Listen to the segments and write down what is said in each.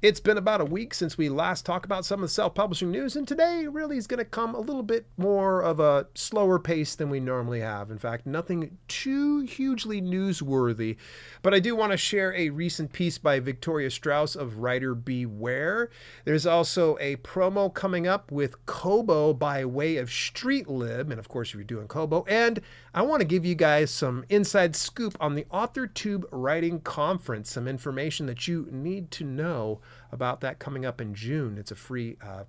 It's been about a week since we last talked about some of the self-publishing news, and today really is going to come a little bit more of a slower pace than we normally have. In fact, nothing too hugely newsworthy, but I do want to share a recent piece by Victoria Strauss of Writer Beware. There's also a promo coming up with Kobo by way of StreetLib, and of course if you're doing Kobo, and I want to give you guys some inside scoop on the Authortube Writing Conference, some information that you need to know about that coming up in June. It's a free a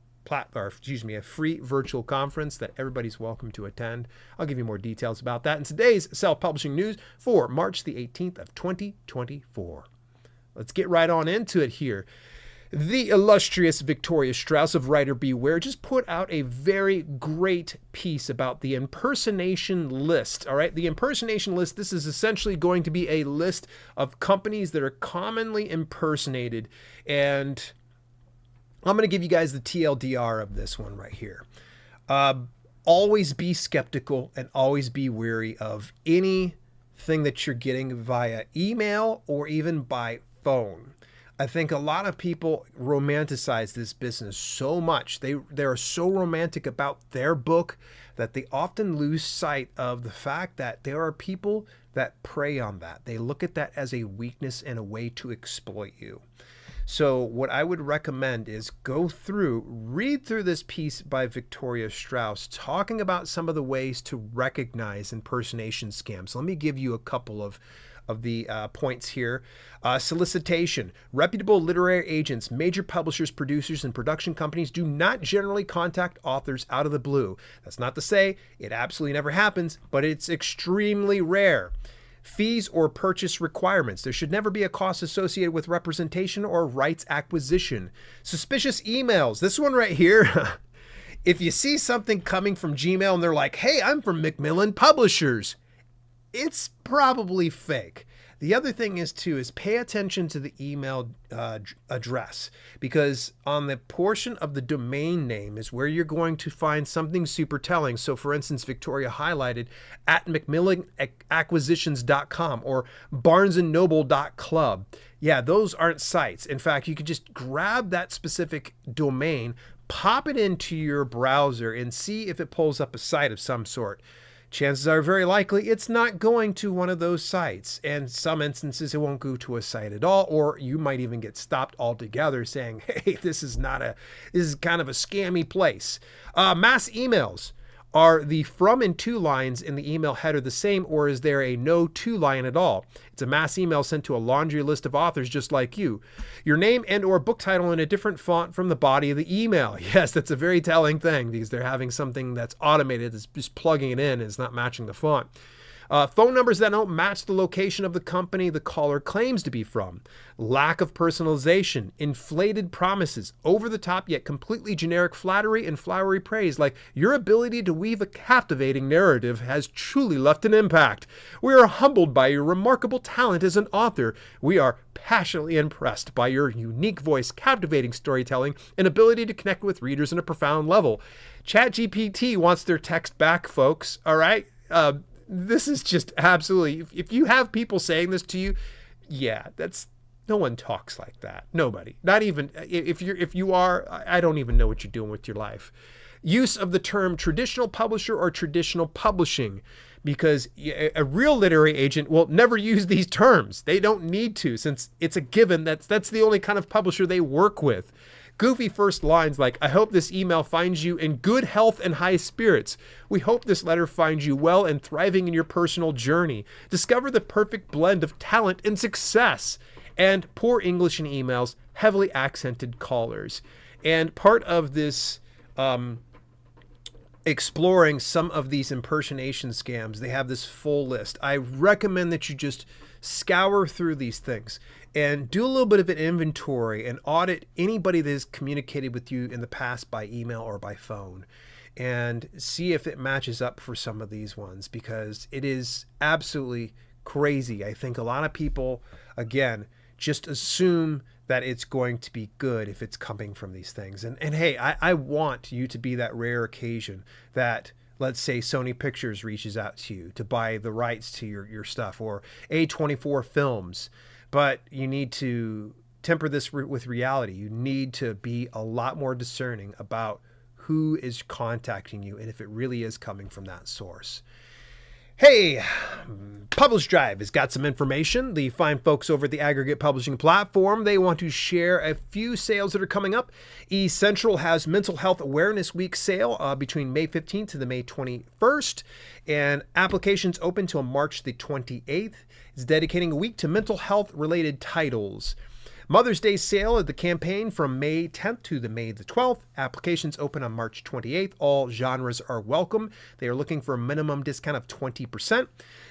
free virtual conference that everybody's welcome to attend. I'll give you more details about that in today's self-publishing news for March the 18th of 2024. Let's get right on into it here. The illustrious Victoria Strauss of Writer Beware just put out a very great piece about the impersonation list. All right, the impersonation list, this is essentially going to be a list of companies that are commonly impersonated. And I'm going to give you guys the TLDR of this one right here. Always be skeptical and always be wary of anything that you're getting via email or even by phone. I think a lot of people romanticize this business so much. They're so romantic about their book that they often lose sight of the fact that there are people that prey on that. They look at that as a weakness and a way to exploit you. So what I would recommend is read through this piece by Victoria Strauss, talking about some of the ways to recognize impersonation scams. Let me give you a couple of the points here. Solicitation. Reputable literary agents, major publishers, producers, and production companies do not generally contact authors out of the blue. That's not to say it absolutely never happens, but it's extremely rare. Fees or purchase requirements. There should never be a cost associated with representation or rights acquisition. Suspicious emails. This one right here. If you see something coming from Gmail and they're like, hey, I'm from Macmillan Publishers, it's probably fake. The other thing is pay attention to the email address, because on the portion of the domain name is where you're going to find something super telling. So for instance, Victoria highlighted at macmillanacquisitions.com or barnesandnoble.club. Yeah, those aren't sites. In fact, you could just grab that specific domain, pop it into your browser and see if it pulls up a site of some sort. Chances are very likely it's not going to one of those sites. And some instances, it won't go to a site at all, or you might even get stopped altogether saying, hey, this is kind of a scammy place. Mass emails. Are the from and to lines in the email header the same, or is there a no to line at all? It's a mass email sent to a laundry list of authors just like you. Your name and or book title in a different font from the body of the email. Yes, that's a very telling thing, because they're having something that's automated, that's just plugging it in and it's not matching the font. Phone numbers that don't match the location of the company the caller claims to be from. Lack of personalization, inflated promises, over-the-top yet completely generic flattery and flowery praise, like your ability to weave a captivating narrative has truly left an impact. We are humbled by your remarkable talent as an author. We are passionately impressed by your unique voice, captivating storytelling, and ability to connect with readers on a profound level. ChatGPT wants their text back, folks. All right? This is just absolutely, if you have people saying this to you, yeah, no one talks like that. Nobody. Not even, if you are, I don't even know what you're doing with your life. Use of the term traditional publisher or traditional publishing, because a real literary agent will never use these terms. They don't need to, since it's a given that's the only kind of publisher they work with. Goofy first lines like, I hope this email finds you in good health and high spirits. We hope this letter finds you well and thriving in your personal journey. Discover the perfect blend of talent and success. And poor English in emails, heavily accented callers. And part of this exploring some of these impersonation scams, they have this full list. I recommend that you just scour through these things and do a little bit of an inventory and audit anybody that has communicated with you in the past by email or by phone, and see if it matches up for some of these ones, because it is absolutely crazy. I think a lot of people, again, just assume that it's going to be good if it's coming from these things. And hey, I want you to be that rare occasion that, let's say, Sony Pictures reaches out to you to buy the rights to your stuff, or A24 Films, but you need to temper this with reality. You need to be a lot more discerning about who is contacting you and if it really is coming from that source. Hey, PublishDrive has got some information. The fine folks over at the aggregate publishing platform, they want to share a few sales that are coming up. eCentral has Mental Health Awareness Week sale between May 15th to the May 21st, and applications open till March the 28th. It's dedicating a week to mental health related titles. Mother's Day sale at the campaign from May 10th to the May the 12th. Applications open on March 28th. All genres are welcome. They are looking for a minimum discount of 20%.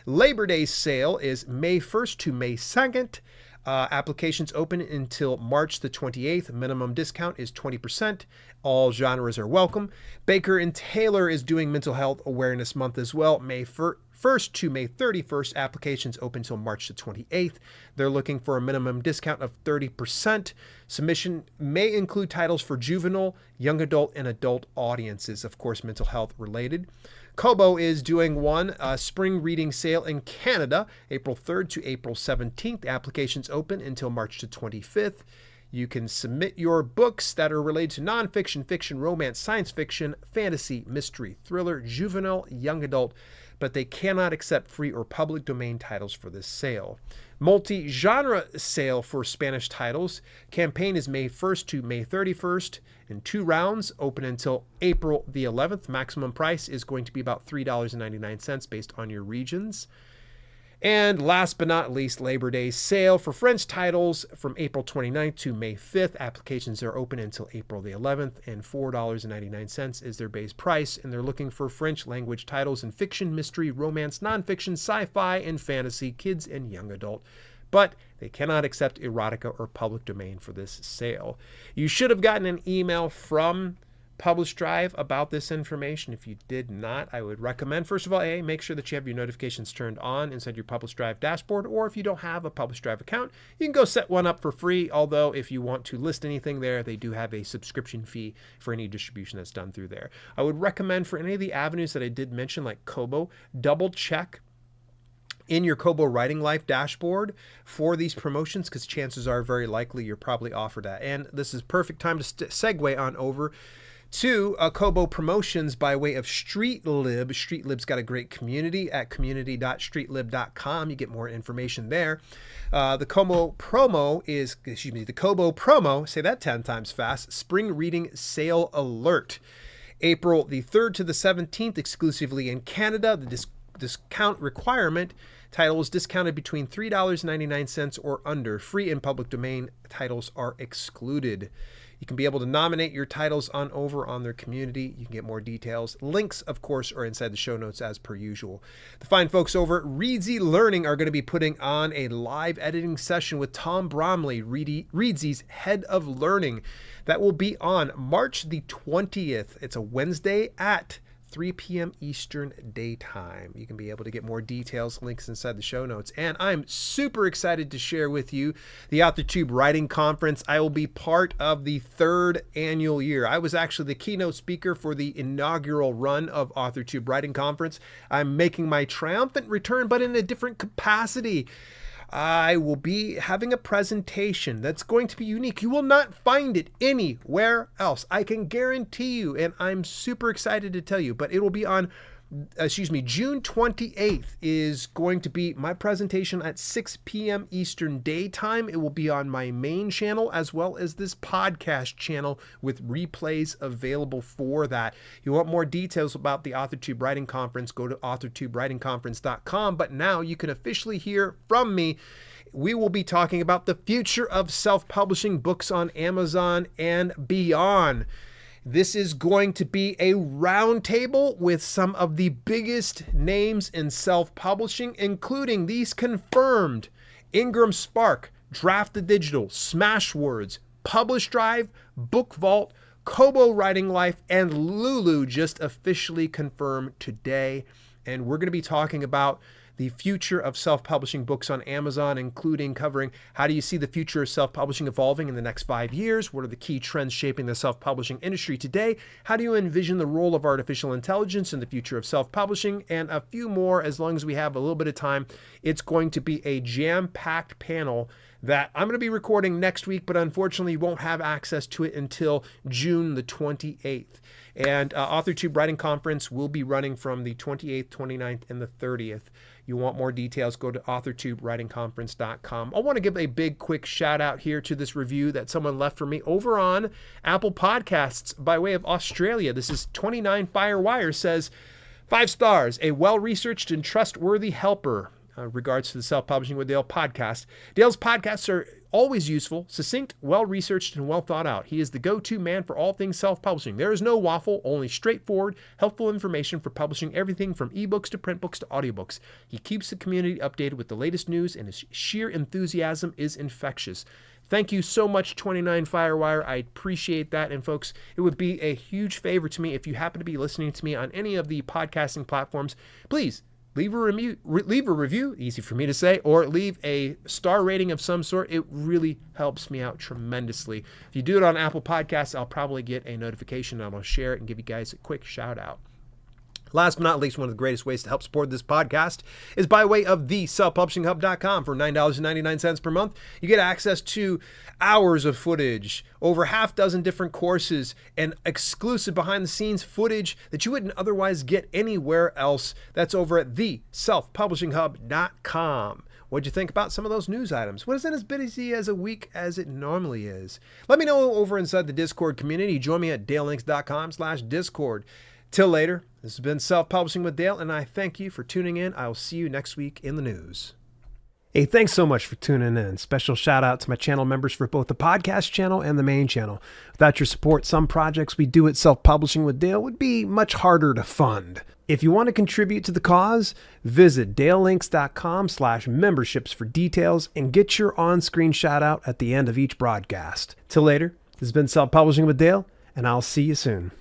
Labor Day sale is May 1st to May 2nd. Applications open until March the 28th. Minimum discount is 20%. All genres are welcome. Baker & Taylor is doing Mental Health Awareness Month as well. May 1st to May 31st. Applications open until March the 28th. They're looking for a minimum discount of 30%. Submission may include titles for juvenile, young adult, and adult audiences, of course, mental health related. Kobo is doing one spring reading sale in Canada, April 3rd to April 17th. Applications open until March the 25th. You can submit your books that are related to nonfiction, fiction, romance, science fiction, fantasy, mystery, thriller, juvenile, young adult, but they cannot accept free or public domain titles for this sale. Multi-genre sale for Spanish titles. Campaign is May 1st to May 31st in 2 rounds, open until April the 11th. Maximum price is going to be about $3.99 based on your regions. And last but not least, Labor Day sale for French titles from April 29th to May 5th. Applications are open until April the 11th, and $4.99 is their base price. And they're looking for French language titles in fiction, mystery, romance, nonfiction, sci-fi, and fantasy, kids and young adult. But they cannot accept erotica or public domain for this sale. You should have gotten an email from PublishDrive about this information. If you did not, I would recommend, first of all, make sure that you have your notifications turned on inside your PublishDrive dashboard, or if you don't have a PublishDrive account, you can go set one up for free, although if you want to list anything there, they do have a subscription fee for any distribution that's done through there. I would recommend for any of the avenues that I did mention, like Kobo, double check in your Kobo Writing Life dashboard for these promotions, because chances are very likely you're probably offered that. And this is perfect time to segue on over to Kobo promotions by way of StreetLib. StreetLib's got a great community at community.streetlib.com. You get more information there. The Kobo promo, say that 10 times fast, Spring Reading Sale Alert. April the 3rd to the 17th, exclusively in Canada. The discount requirement: titles discounted between $3.99 or under. Free and public domain titles are excluded. You can be able to nominate your titles on over on their community. You can get more details. Links, of course, are inside the show notes as per usual. The fine folks over at Reedsy Learning are going to be putting on a live editing session with Tom Bromley, Reedsy's head of learning. That will be on March the 20th. It's a Wednesday at 3 p.m. Eastern Daytime. You can be able to get more details, links inside the show notes. And I'm super excited to share with you the Authortube Writing Conference. I will be part of the 3rd annual year. I was actually the keynote speaker for the inaugural run of Authortube Writing Conference. I'm making my triumphant return, but in a different capacity. I will be having a presentation that's going to be unique. You will not find it anywhere else. I can guarantee you, and I'm super excited to tell you, but it will be on, June 28th is going to be my presentation at 6 p.m. Eastern Daytime. It will be on my main channel as well as this podcast channel with replays available for that. If you want more details about the Authortube Writing Conference, go to authortubewritingconference.com. But now you can officially hear from me. We will be talking about the future of self-publishing, books on Amazon and beyond. This is going to be a roundtable with some of the biggest names in self-publishing, including these confirmed: IngramSpark, Draft the Digital, Smashwords, PublishDrive, BookVault, Kobo Writing Life, and Lulu just officially confirmed today. And we're going to be talking about the future of self-publishing books on Amazon, including covering how do you see the future of self-publishing evolving in the next 5 years? What are the key trends shaping the self-publishing industry today? How do you envision the role of artificial intelligence in the future of self-publishing? And a few more, as long as we have a little bit of time. It's going to be a jam-packed panel that I'm going to be recording next week, but unfortunately you won't have access to it until June the 28th. And Authortube Writing Conference will be running from the 28th, 29th, and the 30th. You want more details, go to AuthorTubeWritingConference.com. I want to give a big quick shout out here to this review that someone left for me over on Apple Podcasts by way of Australia. This is 29 Firewire, says, 5 stars, a well-researched and trustworthy helper. Regards to the Self-Publishing with Dale podcast. Dale's podcasts are always useful, succinct, well-researched, and well thought out. He is the go-to man for all things self-publishing. There is no waffle, only straightforward, helpful information for publishing everything from ebooks to print books to audiobooks. He keeps the community updated with the latest news, and his sheer enthusiasm is infectious. Thank you so much, 29 Firewire. I appreciate that. And folks, it would be a huge favor to me if you happen to be listening to me on any of the podcasting platforms. Please leave a review, easy for me to say, or leave a star rating of some sort. It really helps me out tremendously. If you do it on Apple Podcasts, I'll probably get a notification and I'll share it and give you guys a quick shout out. Last but not least, one of the greatest ways to help support this podcast is by way of the selfpublishinghub.com. For $9.99 per month, you get access to hours of footage, over half dozen different courses, and exclusive behind-the-scenes footage that you wouldn't otherwise get anywhere else. That's over at the selfpublishinghub.com. What'd you think about some of those news items? What isn't as busy as a week as it normally is? Let me know over inside the Discord community. Join me at dalelinks.com/Discord. Till later, this has been Self-Publishing with Dale, and I thank you for tuning in. I will see you next week in the news. Hey, thanks so much for tuning in. Special shout out to my channel members for both the podcast channel and the main channel. Without your support, some projects we do at Self-Publishing with Dale would be much harder to fund. If you want to contribute to the cause, visit dalelinks.com/memberships for details and get your on-screen shout out at the end of each broadcast. Till later, this has been Self-Publishing with Dale, and I'll see you soon.